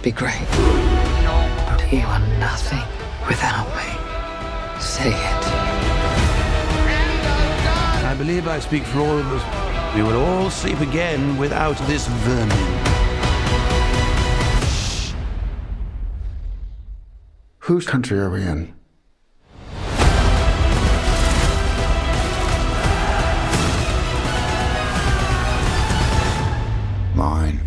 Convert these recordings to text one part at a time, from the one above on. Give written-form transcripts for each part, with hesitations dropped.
be great. You are nothing without me. Say it. I believe I speak for all of us. We will all sleep again without this vermin. Whose country are we in? Mine.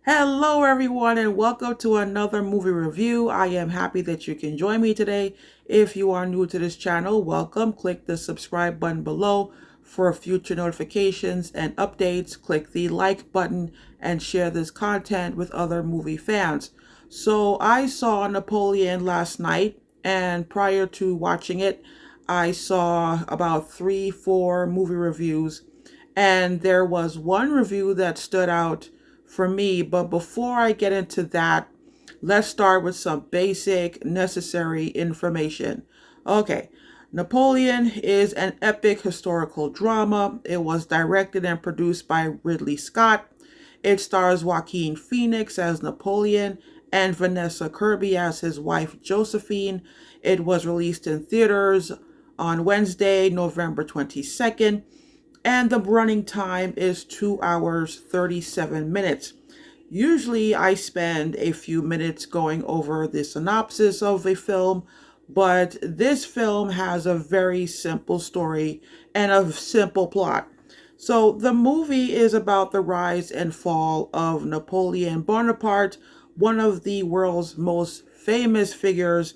Hello everyone and welcome to another movie review. I am happy that you can join me today. If you are new to this channel, welcome. Click the subscribe button below for future notifications and updates. Click the like button and share this content with other movie fans. So I saw Napoleon last night, and prior to watching it, I saw about 3-4 movie reviews, and there was one review that stood out for me. But before I get into that, let's start with some basic necessary information. Okay, Napoleon is an epic historical drama. It was directed and produced by Ridley Scott. It stars Joaquin Phoenix as Napoleon and Vanessa Kirby as his wife Josephine. It was released in theaters on Wednesday, November 22nd. And the running time is 2 hours, 37 minutes. Usually I spend a few minutes going over the synopsis of a film, but this film has a very simple story and a simple plot. So the movie is about the rise and fall of Napoleon Bonaparte, one of the world's most famous figures,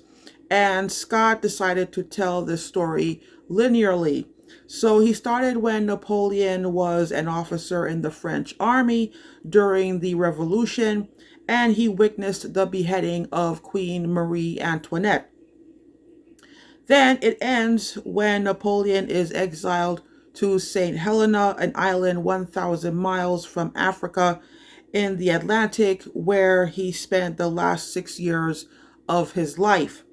and Scott decided to tell this story linearly. So he started when Napoleon was an officer in the French army during the Revolution, and he witnessed the beheading of Queen Marie Antoinette. Then it ends when Napoleon is exiled to St. Helena, an island 1,000 miles from Africa in the Atlantic, where he spent the last 6 years of his life.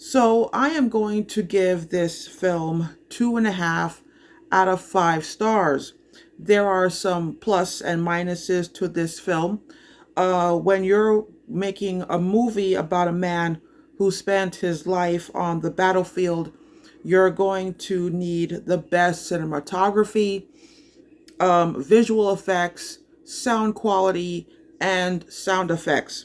So I am going to give this film 2.5 out of 5 stars. There are some plus and minuses to this film. When you're making a movie about a man who spent his life on the battlefield, you're going to need the best cinematography, visual effects, sound quality, and sound effects.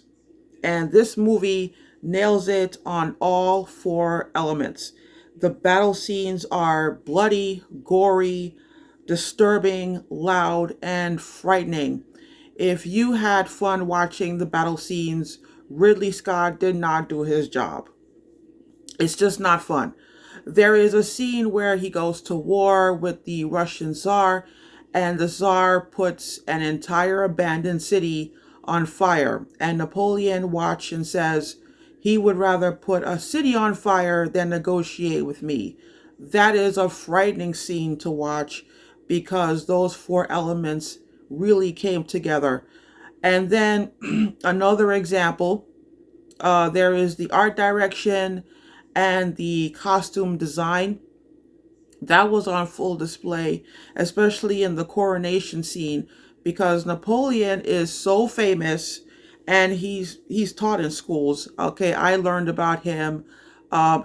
And this movie nails it on all 4 elements. The battle scenes are bloody, gory, disturbing, loud, and frightening. If you had fun watching the battle scenes, Ridley Scott did not do his job. It's just not fun. There is a scene where he goes to war with the Russian Tsar, and the Tsar puts an entire abandoned city on fire, and Napoleon watches and says he would rather put a city on fire than negotiate with me. That is a frightening scene to watch because those 4 elements really came together. And then another example, there is the art direction and the costume design. That was on full display, especially in the coronation scene, because Napoleon is so famous, and he's taught in schools. Okay, I learned about him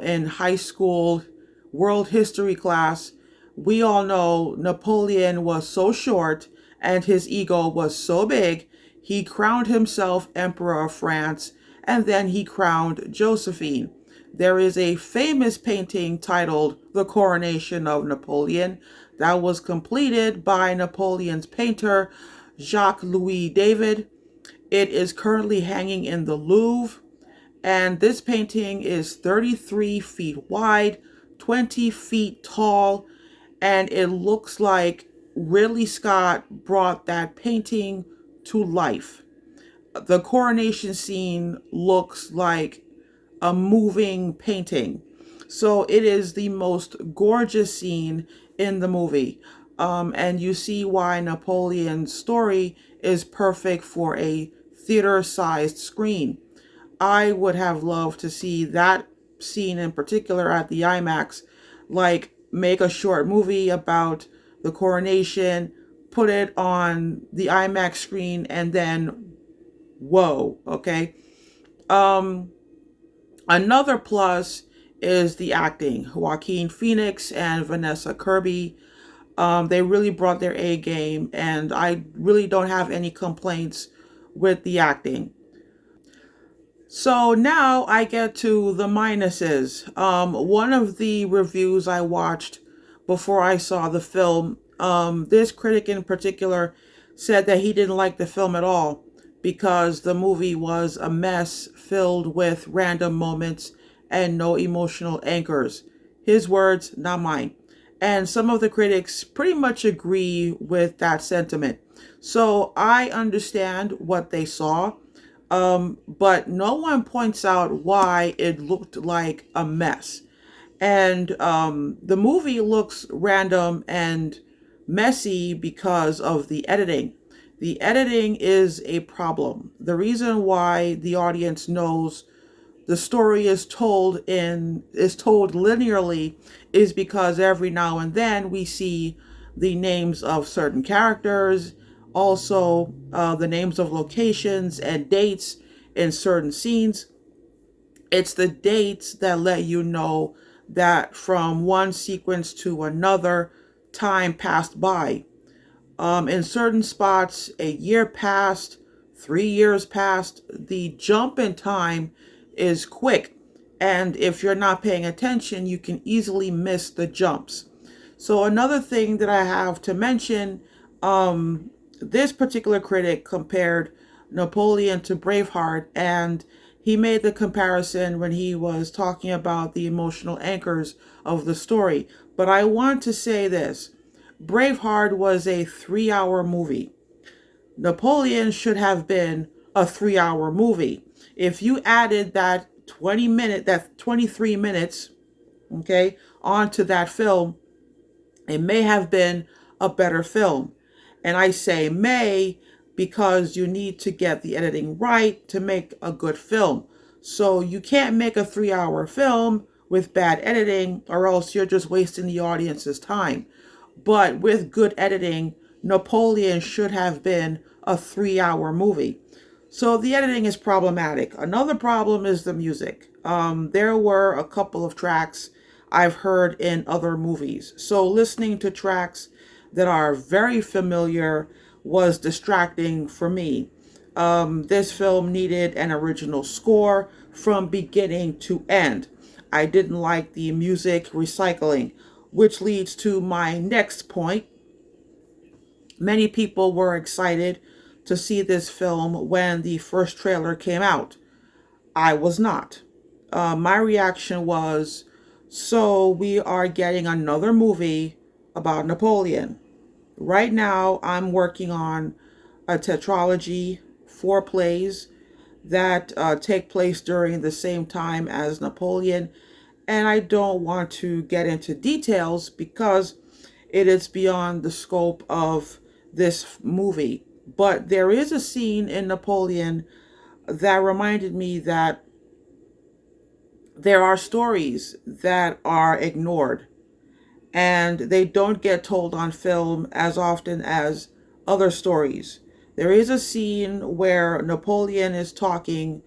in high school world history class. We all know Napoleon was so short and his ego was so big, he crowned himself Emperor of France, and then he crowned Josephine. There is a famous painting titled The Coronation of Napoleon that was completed by Napoleon's painter, Jacques-Louis David. It is currently hanging in the Louvre, and this painting is 33 feet wide, 20 feet tall, and it looks like Ridley Scott brought that painting to life. The coronation scene looks like a moving painting. So it is the most gorgeous scene in the movie. And you see why Napoleon's story is perfect for a theater-sized screen. I would have loved to see that scene in particular at the IMAX, like make a short movie about the coronation, put it on the IMAX screen, and then whoa, okay. Another plus is the acting. Joaquin Phoenix and Vanessa Kirby, they really brought their A game, and I really don't have any complaints with the acting. So now I get to the minuses. One of the reviews I watched before I saw the film, this critic in particular said that he didn't like the film at all because the movie was a mess filled with random moments and no emotional anchors. His words, not mine. And some of the critics pretty much agree with that sentiment. So I understand what they saw, but no one points out why it looked like a mess. And the movie looks random and messy because of the editing. The editing is a problem. The reason why the audience knows the story is told linearly is because every now and then we see the names of certain characters, also the names of locations and dates in certain scenes. It's the dates that let you know that from one sequence to another, time passed by. In certain spots, a year passed, 3 years passed. The jump in time is quick. And if you're not paying attention, you can easily miss the jumps. So another thing that I have to mention, this particular critic compared Napoleon to Braveheart, and he made the comparison when he was talking about the emotional anchors of the story. But I want to say this. Braveheart was a 3-hour movie. Napoleon should have been a 3-hour movie. If you added that 23 minutes, okay, onto that film, it may have been a better film. And I say may because you need to get the editing right to make a good film. So you can't make a 3-hour film with bad editing, or else you're just wasting the audience's time. But with good editing, Napoleon should have been a 3-hour movie. So the editing is problematic. Another problem is the music. There were a couple of tracks I've heard in other movies. So listening to tracks that are very familiar was distracting for me. This film needed an original score from beginning to end. I didn't like the music recycling, which leads to my next point. Many people were excited to see this film when the first trailer came out. I was not. My reaction was, so we are getting another movie about Napoleon. Right now, I'm working on a tetralogy, 4 plays that take place during the same time as Napoleon. And I don't want to get into details because it is beyond the scope of this movie. But there is a scene in Napoleon that reminded me that there are stories that are ignored and they don't get told on film as often as other stories. There is a scene where Napoleon is talking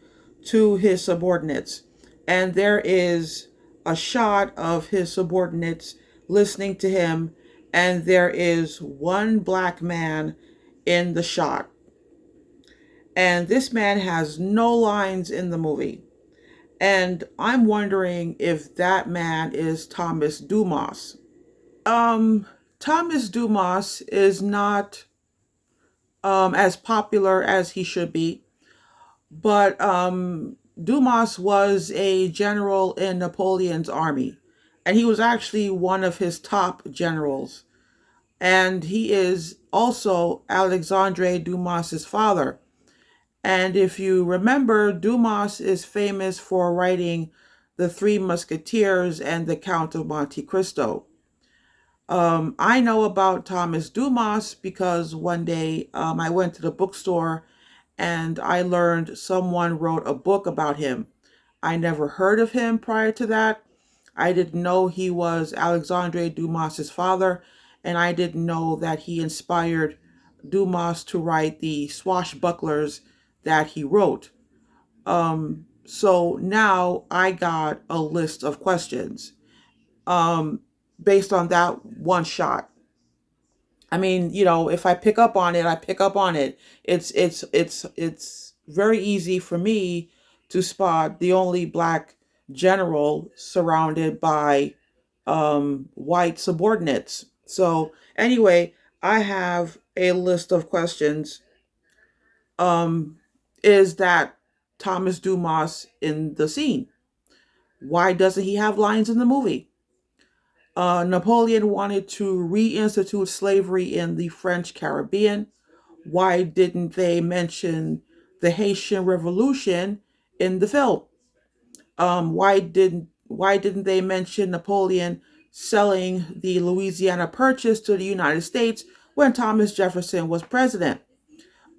to his subordinates, and there is a shot of his subordinates listening to him, and there is one black man in the shot. And this man has no lines in the movie. And I'm wondering if that man is Thomas Dumas. Thomas Dumas is not as popular as he should be, but Dumas was a general in Napoleon's army, and he was actually one of his top generals. And he is also Alexandre Dumas's father. And if you remember, Dumas is famous for writing The Three Musketeers and The Count of Monte Cristo. I know about Thomas Dumas because one day I went to the bookstore and I learned someone wrote a book about him. I never heard of him prior to that. I didn't know he was Alexandre Dumas's father. and I didn't know that he inspired Dumas to write the swashbucklers that he wrote. So now I got a list of questions based on that one shot. I mean, if I pick up on it, I pick up on it. It's very easy for me to spot the only black general surrounded by white subordinates. So anyway, I have a list of questions. Um, is that Thomas Dumas in the scene? Why doesn't he have lines in the movie? Napoleon wanted to reinstitute slavery in the French Caribbean. Why didn't they mention the Haitian Revolution in the film? Why didn't they mention Napoleon selling the Louisiana Purchase to the United States when Thomas Jefferson was president?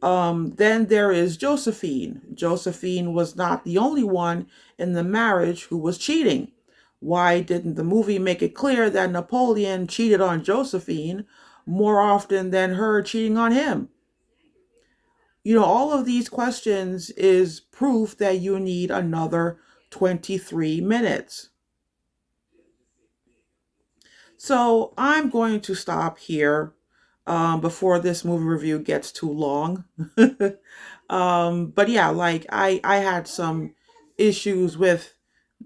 Then there is Josephine. Josephine was not the only one in the marriage who was cheating. Why didn't the movie make it clear that Napoleon cheated on Josephine more often than her cheating on him? All of these questions is proof that you need another 23 minutes. So I'm going to stop here before this movie review gets too long. But yeah, like I had some issues with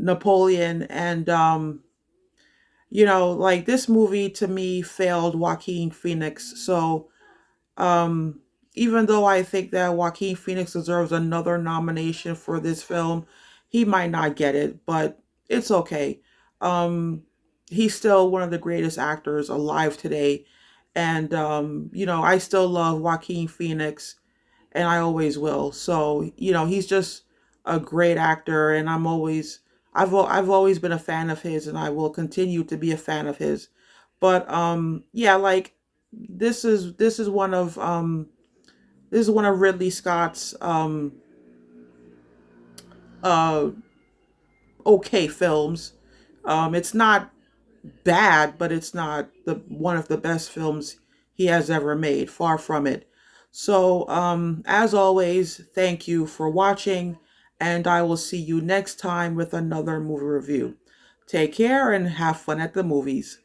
Napoleon, and like this movie to me failed Joaquin Phoenix. So um, even though I think that Joaquin Phoenix deserves another nomination for this film, he might not get it, but it's okay. Um, he's still one of the greatest actors alive today. And, I still love Joaquin Phoenix, and I always will. So, he's just a great actor, and I've always been a fan of his, and I will continue to be a fan of his. But yeah, like this is one of Ridley Scott's uh okay films. It's not bad, but it's not the one of the best films he has ever made. Far from it. So, as always, thank you for watching, and I will see you next time with another movie review. Take care and have fun at the movies.